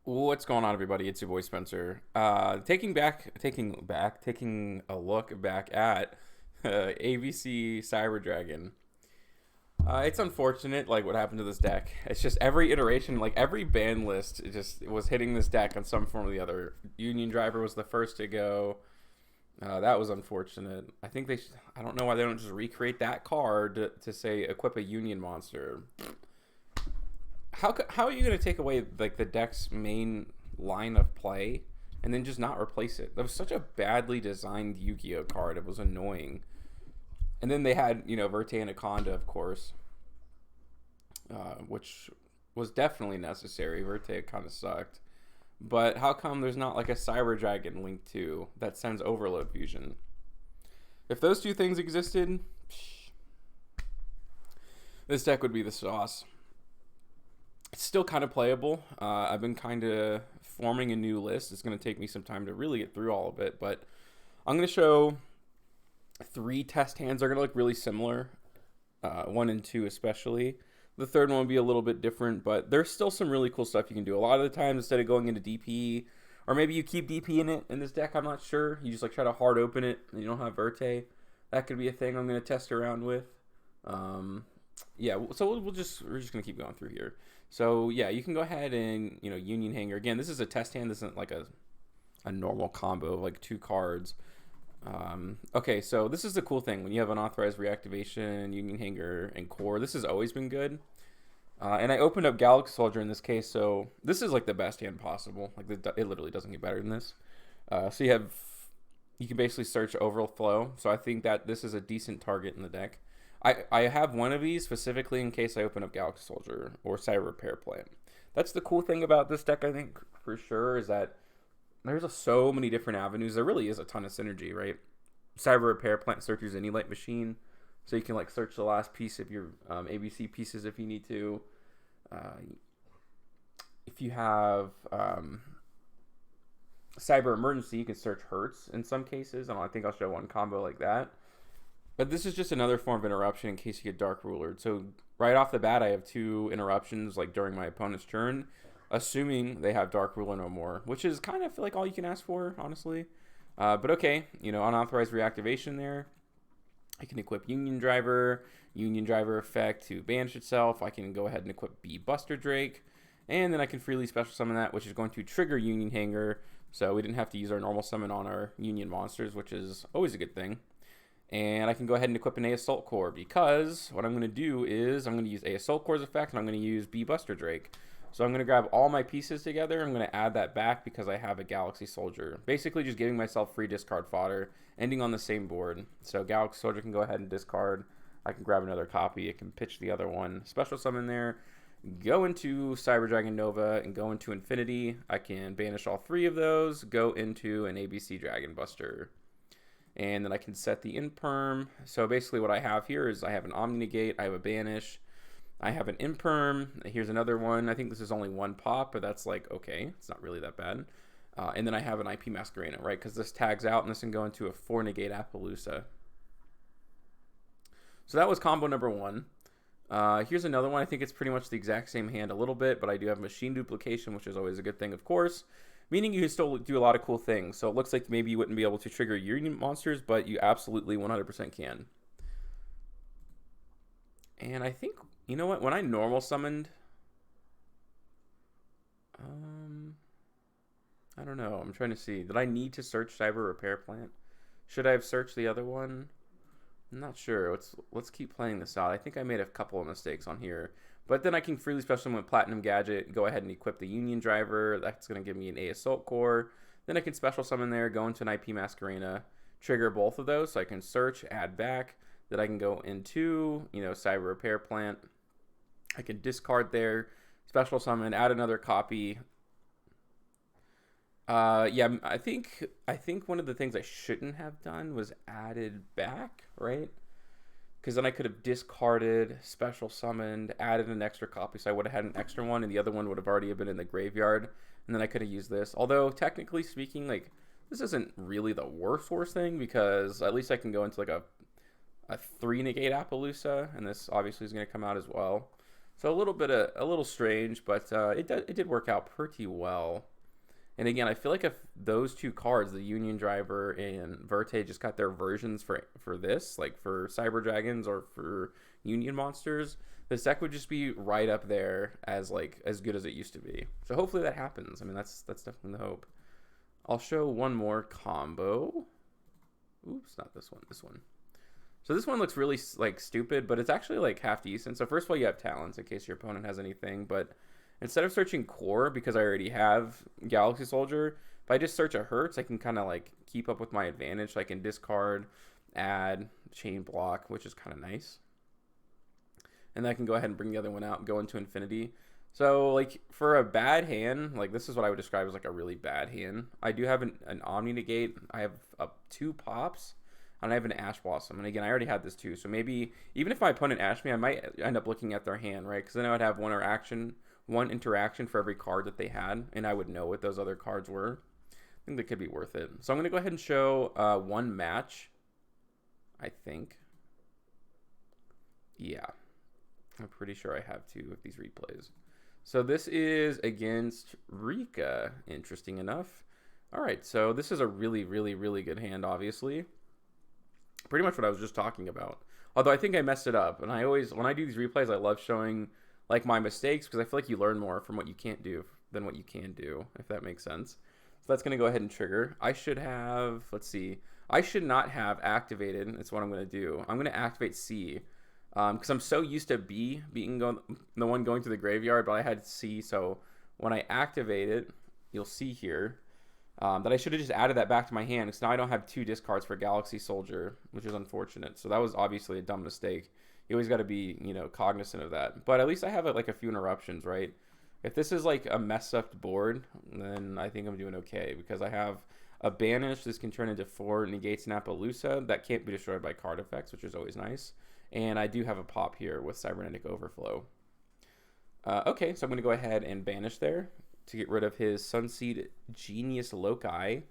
What's going on, everybody? It's your boy Spencer. Taking a look back at ABC Cyber Drgaon. It's unfortunate, like what happened to this deck. It's just every iteration, like every ban list, it just was hitting this deck on some form or the other. Union Driver was the first to go. That was unfortunate. I think I don't know why they don't just recreate that card to say equip a Union monster. How are you going to take away like the deck's main line of play and then just not replace it? That was such a badly designed Yu-Gi-Oh card. It was annoying. And then they had Verte Anaconda, of course, which was definitely necessary. Verte kind of sucked. But how come there's not like a Cyber Drgaon Link 2 that sends Overload Fusion? If those two things existed, this deck would be the sauce. It's still kind of playable. I've been kind of forming a new list. It's going to take me some time to really get through all of it, but I'm going to show 3 test hands. They're going to look really similar, 1 and 2 especially. The third one will be a little bit different, but there's still some really cool stuff you can do. A lot of the times, instead of going into DP, or maybe you keep DP in it in this deck, I'm not sure. You just like try to hard open it, and you don't have Verte. That could be a thing I'm going to test around with. Yeah, so we're just gonna keep going through here. So yeah, you can go ahead and Union Hanger. Again, this is a test hand. This isn't like a normal combo of like 2 cards. Okay, so this is the cool thing when you have unauthorized reactivation, Union Hanger, and Core. This has always been good. And I opened up Galaxy Soldier in this case, so this is like the best hand possible. Like it literally doesn't get better than this. So you can basically search Overflow. So I think that this is a decent target in the deck. I have one of these specifically in case I open up Galaxy Soldier or Cyber Repair Plant. That's the cool thing about this deck, I think, for sure, is that there's so many different avenues. There really is a ton of synergy, right? Cyber Repair Plant searches any light machine, so you can like search the last piece of your ABC pieces if you need to. If you have Cyber Emergency, you can search Hertz in some cases. I think I'll show one combo like that. But this is just another form of interruption in case you get Dark Rulered. So right off the bat, I have 2 interruptions like during my opponent's turn, assuming they have Dark Ruler no more, which is kind of feel like all you can ask for, honestly. But okay, unauthorized reactivation there. I can equip Union Driver effect to banish itself. I can go ahead and equip B Buster Drake, and then I can freely special summon that, which is going to trigger Union Hanger. So we didn't have to use our normal summon on our Union monsters, which is always a good thing. And I can go ahead and equip an A Assault Core because what I'm going to do is I'm going to use A Assault Core's effect and I'm going to use B Buster Drake. So I'm going to grab all my pieces together. I'm going to add that back because I have a Galaxy Soldier. Basically just giving myself free discard fodder, ending on the same board. So Galaxy Soldier can go ahead and discard. I can grab another copy. It can pitch the other one. Special summon there. Go into Cyber Drgaon Nova and go into Infinity. I can banish all 3 of those. Go into an ABC Dragon Buster. And then I can set the imperm. So basically what I have here is I have an Omni Negate, I have a Banish, I have an imperm. Here's another one. I think this is only 1 pop, but that's like, okay, it's not really that bad. And then I have an IP Masquerena, right? Because this tags out and this can go into a 4 Negate Appaloosa. So that was combo number 1. Here's another one. I think it's pretty much the exact same hand a little bit, but I do have Machine Duplication, which is always a good thing, of course. Meaning you can still do a lot of cool things. So it looks like maybe you wouldn't be able to trigger your Union monsters, but you absolutely 100% can. And I think, you know what? When I normal summoned... I don't know. I'm trying to see. Did I need to search Cyber Repair Plant? Should I have searched the other one? I'm not sure. Let's keep playing this out. I think I made a couple of mistakes on here. But then I can freely special summon with Platinum Gadget, go ahead and equip the Union Driver. That's going to give me an A Assault Core. Then I can special summon there, go into an IP Masquerena, trigger both of those. So I can search, add back. Then I can go into, Cyber Repair Plant. I can discard there, special summon, add another copy. Yeah, I think one of the things I shouldn't have done was added back, right? Because then I could have discarded, special summoned, added an extra copy, so I would have had an extra one, and the other one would have already been in the graveyard, and then I could have used this. Although, technically speaking, like, this isn't really the worst thing, because at least I can go into, like, a 3 Negate Appaloosa, and this obviously is going to come out as well. So a little strange, but it did work out pretty well. And again, I feel like if those two cards, the Union Driver and Verte, just got their versions for this, like for Cyber Dragons or for Union Monsters, this deck would just be right up there as like as good as it used to be. So hopefully that happens. I mean, that's definitely the hope. I'll show one more combo. Oops, not this one. This one. So this one looks really like stupid, but it's actually like half decent. So first of all, you have talents in case your opponent has anything, but instead of searching core, because I already have Galaxy Soldier, if I just search a Hertz, I can kind of like keep up with my advantage. So I can discard, add, chain block, which is kind of nice. And then I can go ahead and bring the other one out and go into infinity. So like for a bad hand, like this is what I would describe as like a really bad hand. I do have an Omni Negate. I have 2 pops. And I have an Ash Blossom. And again, I already had this too. So maybe even if my opponent ashed me, I might end up looking at their hand, right? Because then I would have one interaction for every card that they had, and I would know what those other cards were. I think that could be worth it. So I'm going to go ahead and show one match, I think. Yeah, I'm pretty sure I have 2 of these replays. So this is against Rika, interesting enough. All right, so this is a really, really, really good hand, obviously. Pretty much what I was just talking about. Although I think I messed it up. And I always, when I do these replays, I love showing like my mistakes because I feel like you learn more from what you can't do than what you can do, if that makes sense. So that's going to go ahead and trigger. I should have, let's see. I should not have activated. It's what I'm going to do. I'm going to activate C because I'm so used to B being the one going to the graveyard, but I had C. So when I activate it, you'll see here. That I should have just added that back to my hand because now I don't have 2 discards for Galaxy Soldier, which is unfortunate. So that was obviously a dumb mistake. You always got to be, you know, cognizant of that. But at least I have like a few interruptions, right? If this is like a messed up board, then I think I'm doing okay because I have a Banish. This can turn into 4 negates and Appaloosa. That can't be destroyed by card effects, which is always nice. And I do have a pop here with Cybernetic Overflow. Okay, so I'm going to go ahead and banish there to get rid of his Sunseed Genius Loci,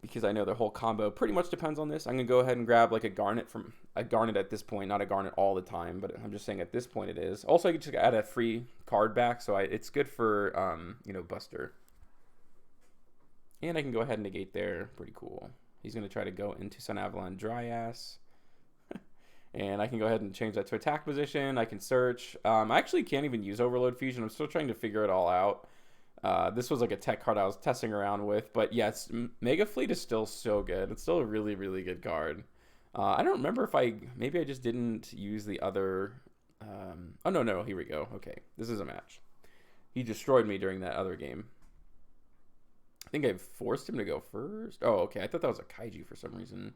because I know their whole combo pretty much depends on this. I'm going to go ahead and grab like a Garnet at this point, not a Garnet all the time, but I'm just saying at this point it is. Also, I can just add a free card back, so it's good for, you know, Buster. And I can go ahead and negate there. Pretty cool. He's going to try to go into Sun Avalon Dryas. And I can go ahead and change that to attack position. I can search. I actually can't even use Overload Fusion. I'm still trying to figure it all out. This was like a tech card I was testing around with. But yes, Mega Fleet is still so good. It's still a really, really good card. I don't remember if maybe I just didn't use the other. Oh, no, here we go. Okay, this is a match. He destroyed me during that other game. I think I forced him to go first. Oh, okay. I thought that was a Kaiji for some reason.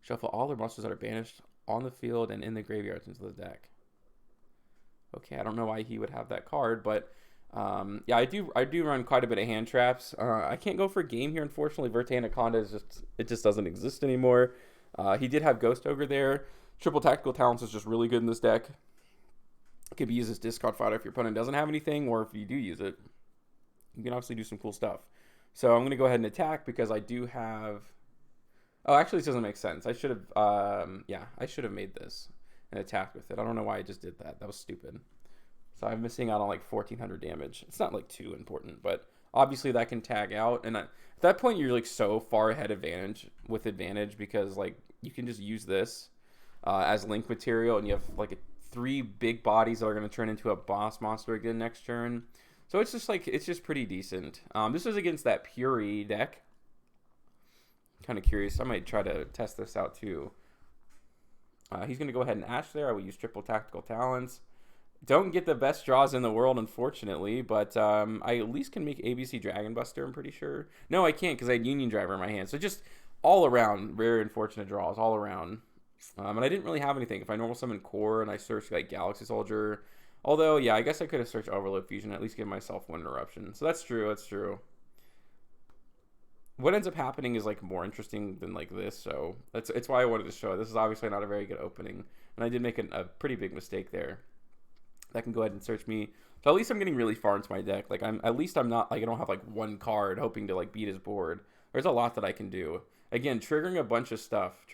Shuffle all the monsters that are banished on the field and in the graveyards into the deck. Okay, I don't know why he would have that card, but yeah, I do run quite a bit of hand traps. I can't go for a game here, unfortunately. Verte Anaconda just doesn't exist anymore. He did have Ghost Ogre there. Triple Tactical Talents is just really good in this deck. It could be used as discard fodder if your opponent doesn't have anything, or if you do use it, you can obviously do some cool stuff. So I'm going to go ahead and attack because I do have. Oh, actually, this doesn't make sense. I should have, yeah, I should have made this and attacked with it. I don't know why I just did that. That was stupid. So I'm missing out on like 1,400 damage. It's not like too important, but obviously that can tag out. And at that point, you're like so far ahead advantage because like you can just use this as link material, and you have like 3 big bodies that are going to turn into a boss monster again next turn. So it's just pretty decent. This is against that Puri deck. Kind of curious. I might try to test this out too. He's going to go ahead and Ash there. I will use Triple Tactical Talents. Don't get the best draws in the world, unfortunately, but I at least can make ABC Dragon Buster, I'm pretty sure. No, I can't because I had Union Driver in my hand. So just all around rare and fortunate draws, all around. And I didn't really have anything. If I normal summon Core and I search like Galaxy Soldier, although, yeah, I guess I could have searched Overload Fusion, at least give myself 1 interruption. So that's true, that's true. What ends up happening is like more interesting than like this, so it's why I wanted to show it. This is obviously not a very good opening, and I did make a pretty big mistake there. That can go ahead and search me. So at least I'm getting really far into my deck. Like I'm not like I don't have like 1 card hoping to like beat his board. There's a lot that I can do. Again, triggering a bunch of stuff.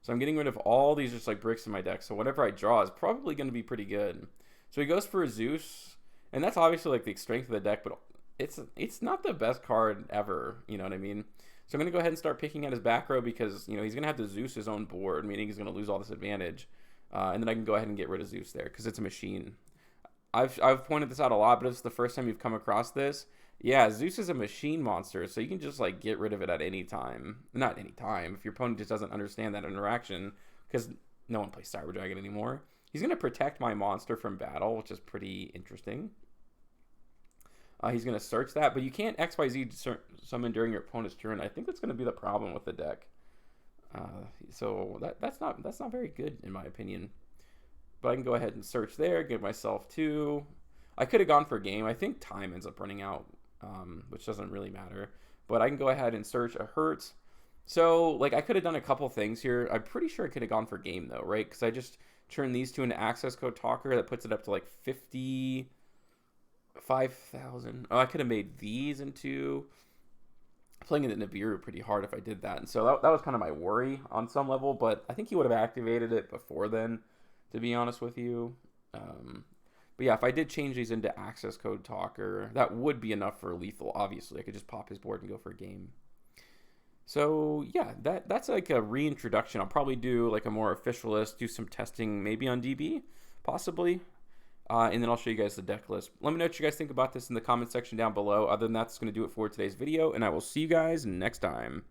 So I'm getting rid of all these just like bricks in my deck. So whatever I draw is probably going to be pretty good. So he goes for a Zeus, and that's obviously like the strength of the deck, but it's not the best card ever. You know what I mean? So I'm going to go ahead and start picking at his back row because, you know, he's going to have to Zeus his own board, meaning he's going to lose all this advantage. And then I can go ahead and get rid of Zeus there because it's a machine. I've pointed this out a lot, but it's the first time you've come across this. Yeah, Zeus is a machine monster, so you can just like get rid of it at any time. Not any time. If your opponent just doesn't understand that interaction, because no one plays Cyber Dragon anymore. He's going to protect my monster from battle, which is pretty interesting. He's going to search that, but you can't XYZ summon during your opponent's turn. I think that's going to be the problem with the deck. So that's not very good in my opinion. But I can go ahead and search there, give myself 2. I could have gone for game. I think time ends up running out, which doesn't really matter. But I can go ahead and search a Hertz. So like I could have done a couple things here. I'm pretty sure I could have gone for game though, right? Because I just turned these two into access code talker. That puts it up to like 55,000. Oh, I could have made these into playing in the Nibiru pretty hard if I did that. And so that was kind of my worry on some level. But I think he would have activated it before then, to be honest with you. But yeah, if I did change these into access code talker, that would be enough for lethal, obviously. I could just pop his board and go for a game. So yeah, that's like a reintroduction. I'll probably do like a more official list, do some testing maybe on DB, possibly. And then I'll show you guys the deck list. Let me know what you guys think about this in the comment section down below. Other than that, that's going to do it for today's video, and I will see you guys next time.